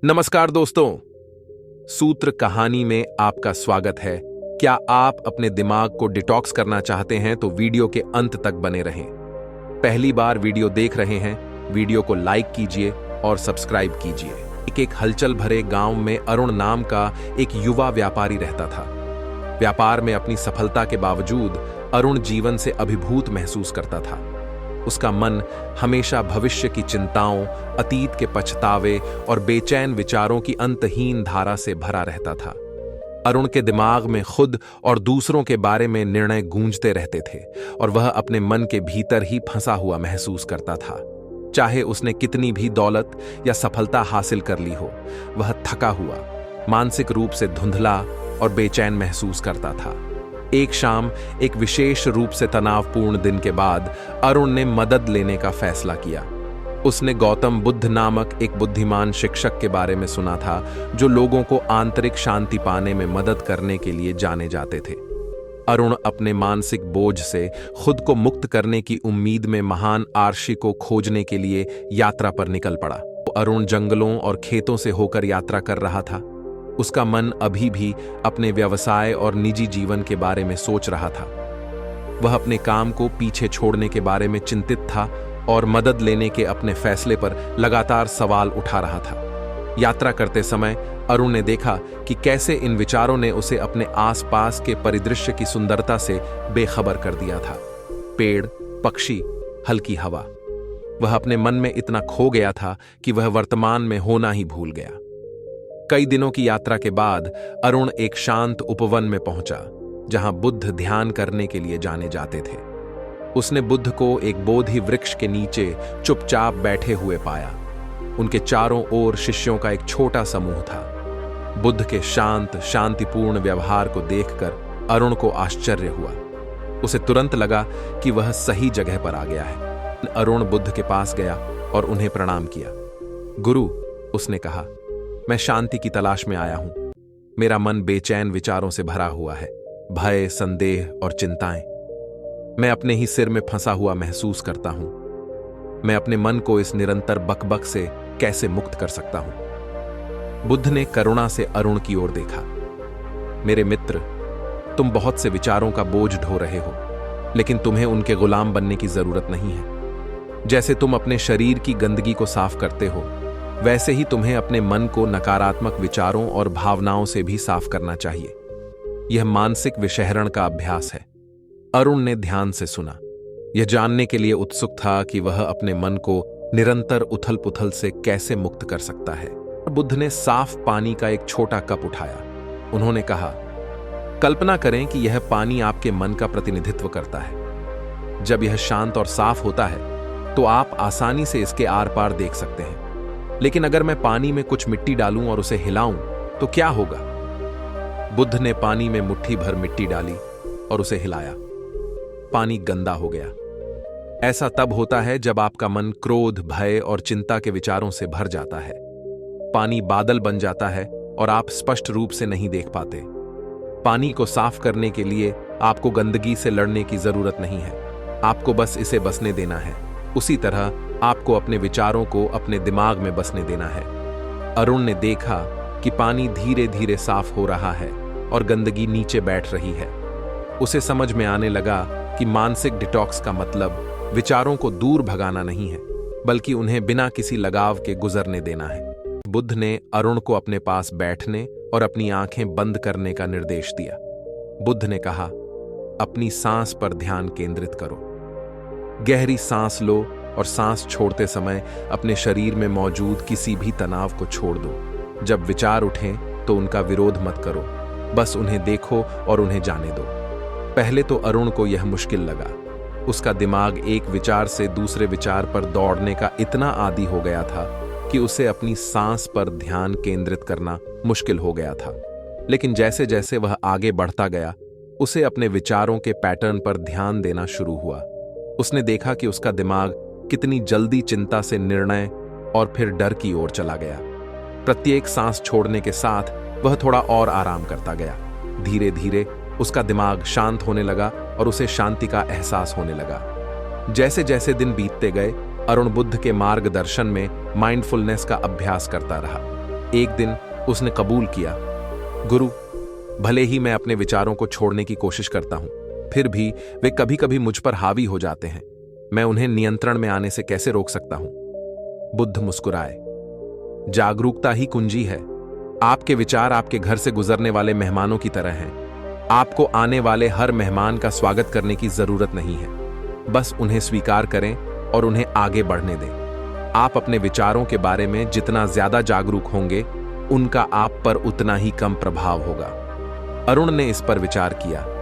नमस्कार दोस्तों, सूत्र कहानी में आपका स्वागत है। क्या आप अपने दिमाग को डिटॉक्स करना चाहते हैं तो वीडियो के अंत तक बने रहें। पहली बार वीडियो देख रहे हैं, वीडियो को लाइक कीजिए और सब्सक्राइब कीजिए। एक हलचल भरे गांव में अरुण नाम का एक युवा व्यापारी रहता था। व्यापार में अपनी सफलता के बावजूद अरुण जीवन से अभिभूत महसूस करता था। उसका मन हमेशा भविष्य की चिंताओं, अतीत के पछतावे और बेचैन विचारों की अंतहीन धारा से भरा रहता था। अरुण के दिमाग में खुद और दूसरों के बारे में निर्णय गूंजते रहते थे और वह अपने मन के भीतर ही फंसा हुआ महसूस करता था। चाहे उसने कितनी भी दौलत या सफलता हासिल कर ली हो, वह थका हुआ, मानसिक रूप से धुंधला और बेचैन महसूस करता था। एक शाम एक विशेष रूप से तनावपूर्ण दिन के बाद अरुण ने मदद लेने का फैसला किया। उसने गौतम बुद्ध नामक एक बुद्धिमान शिक्षक के बारे में सुना था, जो लोगों को आंतरिक शांति पाने में मदद करने के लिए जाने जाते थे। अरुण अपने मानसिक बोझ से खुद को मुक्त करने की उम्मीद में महान आर्षि को खोजने के लिए यात्रा पर निकल पड़ा। अरुण जंगलों और खेतों से होकर यात्रा कर रहा था। उसका मन अभी भी अपने व्यवसाय और निजी जीवन के बारे में सोच रहा था। वह अपने काम को पीछे छोड़ने के बारे में चिंतित था और मदद लेने के अपने फैसले पर लगातार सवाल उठा रहा था। यात्रा करते समय अरुण ने देखा कि कैसे इन विचारों ने उसे अपने आसपास के परिदृश्य की सुंदरता से बेखबर कर दिया था। पेड़, पक्षी, हल्की हवा। वह अपने मन में इतना खो गया था कि वह वर्तमान में होना ही भूल गया। कई दिनों की यात्रा के बाद अरुण एक शांत उपवन में पहुंचा, जहां बुद्ध ध्यान करने के लिए जाने जाते थे। उसने बुद्ध को एक बोधि वृक्ष के नीचे चुपचाप बैठे हुए पाया। उनके चारों ओर शिष्यों का एक छोटा समूह था। बुद्ध के शांत, शांतिपूर्ण व्यवहार को देखकर अरुण को आश्चर्य हुआ। उसे तुरंत लगा कि वह सही जगह पर आ गया है। अरुण बुद्ध के पास गया और उन्हें प्रणाम किया। गुरु, उसने कहा, मैं शांति की तलाश में आया हूं। मेरा मन बेचैन विचारों से भरा हुआ है, भय, संदेह और चिंताएं। मैं अपने ही सिर में फंसा हुआ महसूस करता हूं। मैं अपने मन को इस निरंतर बकबक से कैसे मुक्त कर सकता हूं? बुद्ध ने करुणा से अरुण की ओर देखा। मेरे मित्र, तुम बहुत से विचारों का बोझ ढो रहे हो, लेकिन तुम्हें उनके गुलाम बनने की जरूरत नहीं है। जैसे तुम अपने शरीर की गंदगी को साफ करते हो, वैसे ही तुम्हें अपने मन को नकारात्मक विचारों और भावनाओं से भी साफ करना चाहिए। यह मानसिक विषहरण का अभ्यास है। अरुण ने ध्यान से सुना, यह जानने के लिए उत्सुक था कि वह अपने मन को निरंतर उथल पुथल से कैसे मुक्त कर सकता है। बुद्ध ने साफ पानी का एक छोटा कप उठाया। उन्होंने कहा, कल्पना करें कि यह पानी आपके मन का प्रतिनिधित्व करता है। जब यह शांत और साफ होता है तो आप आसानी से इसके आर पार देख सकते हैं। लेकिन अगर मैं पानी में कुछ मिट्टी डालूं और उसे हिलाऊं तो क्या होगा? बुद्ध ने पानी में मुट्ठी भर मिट्टी डाली और उसे हिलाया। पानी गंदा हो गया। ऐसा तब होता है जब आपका मन क्रोध, भय और चिंता के विचारों से भर जाता है। पानी बादल बन जाता है और आप स्पष्ट रूप से नहीं देख पाते। पानी को साफ करने के लिए आपको गंदगी से लड़ने की जरूरत नहीं है, आपको बस इसे बसने देना है। उसी तरह आपको अपने विचारों को अपने दिमाग में बसने देना है। अरुण ने देखा कि पानी धीरे धीरे साफ हो रहा है और गंदगी नीचे बैठ रही है। उसे समझ में आने लगा कि मानसिक डिटॉक्स का मतलब विचारों को दूर भगाना नहीं है, बल्कि उन्हें बिना किसी लगाव के गुजरने देना है। बुद्ध ने अरुण को अपने पास बैठने और अपनी आंखें बंद करने का निर्देश दिया। बुद्ध ने कहा, अपनी सांस पर ध्यान केंद्रित करो। गहरी सांस लो और सांस छोड़ते समय अपने शरीर में मौजूद किसी भी तनाव को छोड़ दो। जब विचार उठें तो उनका विरोध मत करो, बस उन्हें देखो और उन्हें जाने दो। पहले तो अरुण को यह मुश्किल लगा। उसका दिमाग एक विचार से दूसरे विचार पर दौड़ने का इतना आदी हो गया था कि उसे अपनी सांस पर ध्यान केंद्रित करना मुश्किल हो गया था। लेकिन जैसे जैसे वह आगे बढ़ता गया, उसे अपने विचारों के पैटर्न पर ध्यान देना शुरू हुआ। उसने देखा कि उसका दिमाग कितनी जल्दी चिंता से निर्णय और फिर डर की ओर चला गया। प्रत्येक सांस छोड़ने के साथ वह थोड़ा और आराम करता गया। धीरे धीरे उसका दिमाग शांत होने लगा और उसे शांति का एहसास होने लगा। जैसे जैसे दिन बीतते गए, अरुण बुद्ध के मार्गदर्शन में माइंडफुलनेस का अभ्यास करता रहा। एक दिन उसने कबूल किया, गुरु, भले ही मैं अपने विचारों को छोड़ने की कोशिश करता हूं, फिर भी वे कभी कभी मुझ पर हावी हो जाते हैं। मैं उन्हें नियंत्रण में आने से कैसे रोक सकता हूं? बुद्ध मुस्कुराए, जागरूकता ही कुंजी है। आपके विचार आपके घर से गुजरने वाले मेहमानों की तरह हैं। आपको आने वाले हर मेहमान का स्वागत करने की जरूरत नहीं है, बस उन्हें स्वीकार करें और उन्हें आगे बढ़ने दें। आप अपने विचारों के बारे में जितना ज्यादा जागरूक होंगे, उनका आप पर उतना ही कम प्रभाव होगा। अरुण ने इस पर विचार किया,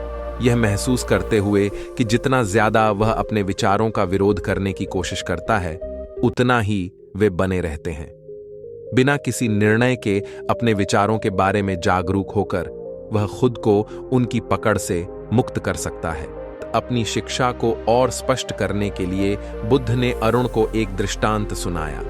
यह महसूस करते हुए कि जितना ज्यादा वह अपने विचारों का विरोध करने की कोशिश करता है, उतना ही वे बने रहते हैं। बिना किसी निर्णय के अपने विचारों के बारे में जागरूक होकर वह खुद को उनकी पकड़ से मुक्त कर सकता है। अपनी शिक्षा को और स्पष्ट करने के लिए बुद्ध ने अरुण को एक दृष्टांत सुनाया।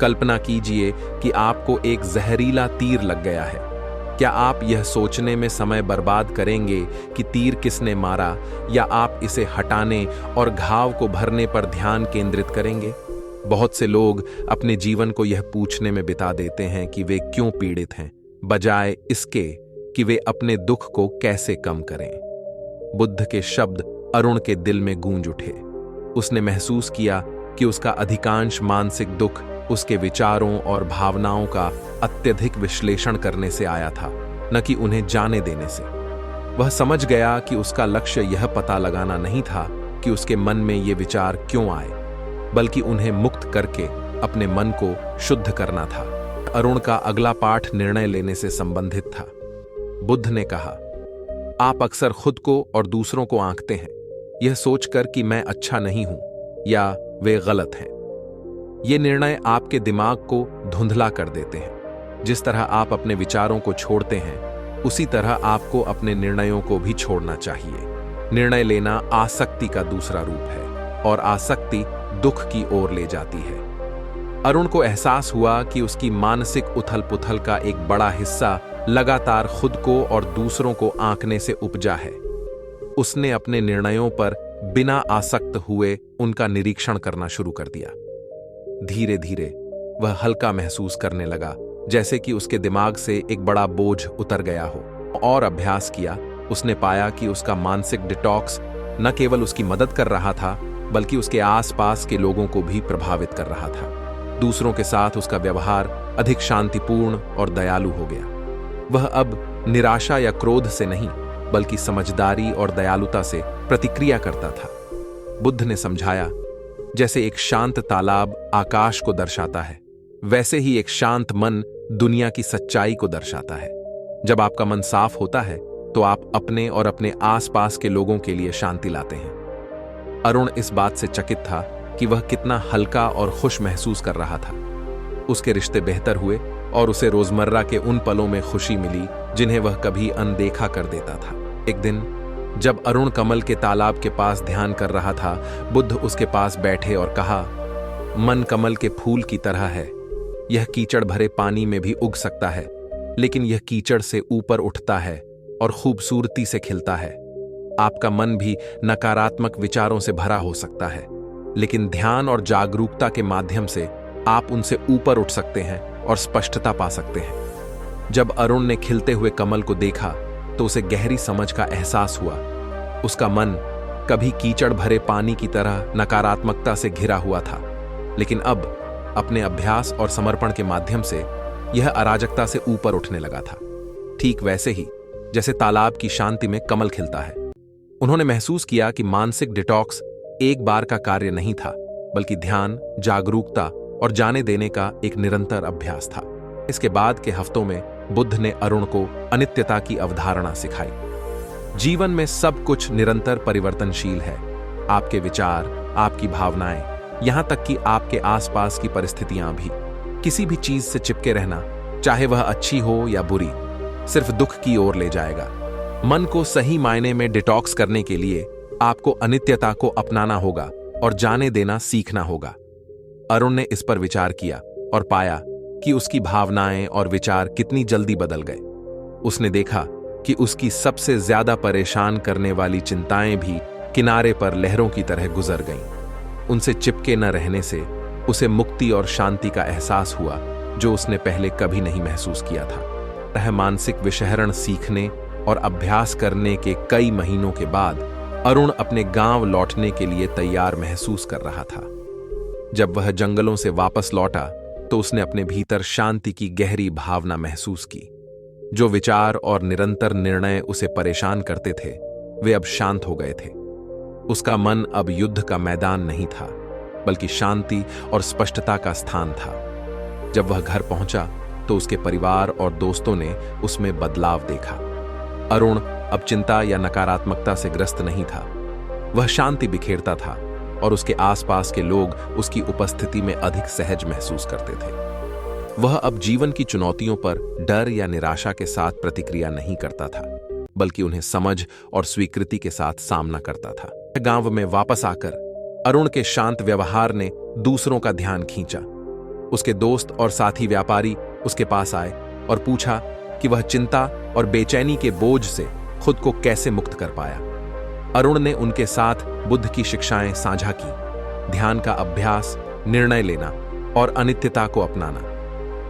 कल्पना कीजिए कि आपको एक जहरीला तीर लग गया है। क्या आप यह सोचने में समय बर्बाद करेंगे कि तीर किसने मारा, या आप इसे हटाने और घाव को भरने पर ध्यान केंद्रित करेंगे? बहुत से लोग अपने जीवन को यह पूछने में बिता देते हैं कि वे क्यों पीड़ित हैं, बजाय इसके कि वे अपने दुख को कैसे कम करें। बुद्ध के शब्द अरुण के दिल में गूंज उठे। उसने महसूस किया कि उसका अधिकांश मानसिक दुख उसके विचारों और भावनाओं का अत्यधिक विश्लेषण करने से आया था, न कि उन्हें जाने देने से। वह समझ गया कि उसका लक्ष्य यह पता लगाना नहीं था कि उसके मन में ये विचार क्यों आए, बल्कि उन्हें मुक्त करके अपने मन को शुद्ध करना था। अरुण का अगला पाठ निर्णय लेने से संबंधित था। बुद्ध ने कहा, आप अक्सर खुद को और दूसरों को आंकते हैं, यह सोचकर कि मैं अच्छा नहीं हूं या वे गलत हैं। ये निर्णय आपके दिमाग को धुंधला कर देते हैं। जिस तरह आप अपने विचारों को छोड़ते हैं, उसी तरह आपको अपने निर्णयों को भी छोड़ना चाहिए। निर्णय लेना आसक्ति का दूसरा रूप है, और आसक्ति दुख की ओर ले जाती है। अरुण को एहसास हुआ कि उसकी मानसिक उथल-पुथल का एक बड़ा हिस्सा लगातार खुद को और दूसरों को आंकने से उपजा है। उसने अपने निर्णयों पर बिना आसक्त हुए उनका निरीक्षण करना शुरू कर दिया। धीरे धीरे वह हल्का महसूस करने लगा, जैसे कि उसके दिमाग से एक बड़ा बोझ उतर गया हो। और अभ्यास किया, उसने पाया कि उसका मानसिक डिटॉक्स न केवल उसकी मदद कर रहा था, बल्कि उसके आसपास के लोगों को भी प्रभावित कर रहा था। दूसरों के साथ उसका व्यवहार अधिक शांतिपूर्ण और दयालु हो गया। वह अब निराशा या क्रोध से नहीं, बल्कि समझदारी और दयालुता से प्रतिक्रिया करता था। बुद्ध ने समझाया, जैसे एक शांत तालाब आकाश को दर्शाता है, वैसे ही एक शांत मन दुनिया की सच्चाई को दर्शाता है। जब आपका मन साफ होता है, तो आप अपने और अपने आसपास के लोगों के लिए शांति लाते हैं। अरुण इस बात से चकित था कि वह कितना हल्का और खुश महसूस कर रहा था। उसके रिश्ते बेहतर हुए और उसे रोजमर्रा के उन पलों में खुशी मिली जिन्हें वह कभी अनदेखा कर देता था। एक दिन जब अरुण कमल के तालाब के पास ध्यान कर रहा था, बुद्ध उसके पास बैठे और कहा, मन कमल के फूल की तरह है। यह कीचड़ भरे पानी में भी उग सकता है, लेकिन यह कीचड़ से ऊपर उठता है और खूबसूरती से खिलता है। आपका मन भी नकारात्मक विचारों से भरा हो सकता है, लेकिन ध्यान और जागरूकता के माध्यम से आप उनसे ऊपर उठ सकते हैं और स्पष्टता पा सकते हैं। जब अरुण ने खिलते हुए कमल को देखा, तो उसे गहरी समझ का एहसास हुआ। उसका मन कभी कीचड़ भरे पानी की तरह नकारात्मकता से घिरा हुआ था, लेकिन अब अपने अभ्यास और समर्पण के माध्यम से यह अराजकता से ऊपर उठने लगा था, ठीक वैसे ही जैसे तालाब की शांति में कमल खिलता है। उन्होंने महसूस किया कि मानसिक डिटॉक्स एक बार का कार्य नहीं था, बल्कि ध्यान, जागरूकता और जाने देने का एक निरंतर अभ्यास था। इसके बाद के हफ्तों में बुद्ध ने अरुण को अनित्यता की अवधारणा सिखाई। जीवन में सब कुछ निरंतर परिवर्तनशील है। आपके विचार, आपकी भावनाएं, यहां तक कि आपके आसपास की परिस्थितियां भी। किसी भी चीज से चिपके रहना, चाहे वह अच्छी हो या बुरी, सिर्फ दुख की ओर ले जाएगा। मन को सही मायने में डिटॉक्स करने के लिए आपको अनित्यता को अपनाना होगा और जाने देना सीखना होगा। अरुण ने इस पर विचार किया और पाया कि उसकी भावनाएं और विचार कितनी जल्दी बदल गए। उसने देखा कि उसकी सबसे ज्यादा परेशान करने वाली चिंताएं भी किनारे पर लहरों की तरह गुजर गईं। उनसे चिपके न रहने से उसे मुक्ति और शांति का एहसास हुआ, जो उसने पहले कभी नहीं महसूस किया था। वह मानसिक विषहरण सीखने और अभ्यास करने के कई महीनों के बाद अरुण अपने गांव लौटने के लिए तैयार महसूस कर रहा था। जब वह जंगलों से वापस लौटा तो उसने अपने भीतर शांति की गहरी भावना महसूस की। जो विचार और निरंतर निर्णय उसे परेशान करते थे वे अब शांत हो गए थे। उसका मन अब युद्ध का मैदान नहीं था, बल्कि शांति और स्पष्टता का स्थान था। जब वह घर पहुंचा तो उसके परिवार और दोस्तों ने उसमें बदलाव देखा। अरुण अब चिंता या नकारात्मकता से ग्रस्त नहीं था। वह शांति बिखेरता था और उसके आसपास के लोग उसकी उपस्थिति में अधिक सहज महसूस करते थे। वह अब जीवन की चुनौतियों पर डर या निराशा के साथ प्रतिक्रिया नहीं करता था, बल्कि उन्हें समझ और स्वीकृति के साथ सामना करता था। गांव में वापस आकर अरुण के शांत व्यवहार ने दूसरों का ध्यान खींचा। उसके दोस्त और साथी व्यापारी उसके पास आए और पूछा कि वह चिंता और बेचैनी के बोझ से खुद को कैसे मुक्त कर पाया। अरुण ने उनके साथ बुद्ध की शिक्षाएं साझा की, ध्यान का अभ्यास, निर्णय लेना और अनित्यता को अपनाना।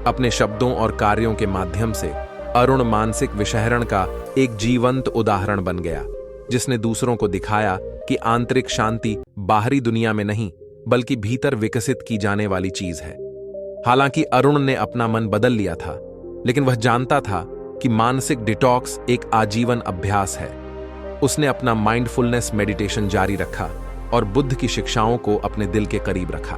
अपने शब्दों और कार्यों के माध्यम से अरुण मानसिक विषहरण का एक जीवंत उदाहरण बन गया, जिसने दूसरों को दिखाया कि आंतरिक शांति बाहरी दुनिया में नहीं, बल्कि भीतर विकसित की जाने वाली चीज है। हालांकि अरुण ने अपना मन बदल लिया था, लेकिन वह जानता था कि मानसिक डिटॉक्स एक आजीवन अभ्यास है। उसने अपना माइंडफुलनेस मेडिटेशन जारी रखा और बुद्ध की शिक्षाओं को अपने दिल के करीब रखा।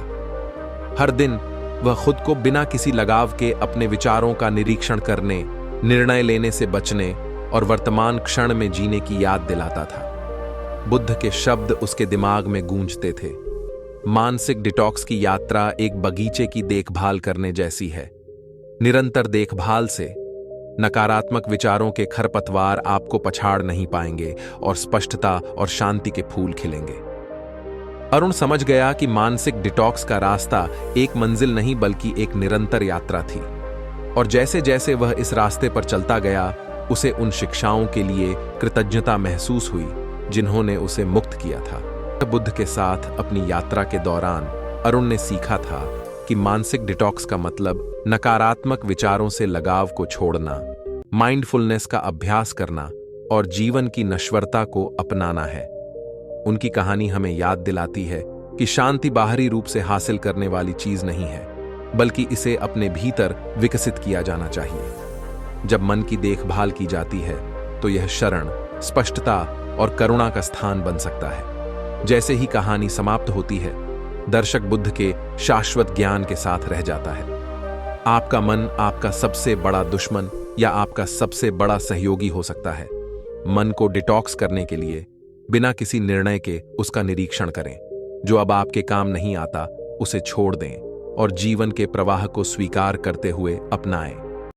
हर दिन वह खुद को बिना किसी लगाव के अपने विचारों का निरीक्षण करने, निर्णय लेने से बचने और वर्तमान क्षण में जीने की याद दिलाता था। बुद्ध के शब्द उसके दिमाग में गूंजते थे। मानसिक डिटॉक्स की यात्रा एक बगीचे की देखभाल करने जैसी है। निरंतर देखभाल से नकारात्मक विचारों के खरपतवार आपको पछाड़ नहीं पाएंगे और स्पष्टता और शांति के फूल खिलेंगे। अरुण समझ गया कि मानसिक डिटॉक्स का रास्ता एक मंजिल नहीं बल्कि एक निरंतर यात्रा थी, और जैसे जैसे वह इस रास्ते पर चलता गया उसे उन शिक्षाओं के लिए कृतज्ञता महसूस हुई जिन्होंने उसे मुक्त किया था। बुद्ध के साथ अपनी यात्रा के दौरान अरुण ने सीखा था कि मानसिक डिटॉक्स का मतलब नकारात्मक विचारों से लगाव को छोड़ना, माइंडफुलनेस का अभ्यास करना और जीवन की नश्वरता को अपनाना है। उनकी कहानी हमें याद दिलाती है कि शांति बाहरी रूप से हासिल करने वाली चीज नहीं है, बल्कि इसे अपने भीतर विकसित किया जाना चाहिए। जब मन की देखभाल की जाती है तो यह शरण, स्पष्टता और करुणा का स्थान बन सकता है। जैसे ही कहानी समाप्त होती है, दर्शक बुद्ध के शाश्वत ज्ञान के साथ रह जाता है। आपका मन आपका सबसे बड़ा दुश्मन या आपका सबसे बड़ा सहयोगी हो सकता है। मन को डिटॉक्स करने के लिए बिना किसी निर्णय के उसका निरीक्षण करें। जो अब आपके काम नहीं आता उसे छोड़ दें और जीवन के प्रवाह को स्वीकार करते हुए अपनाएं।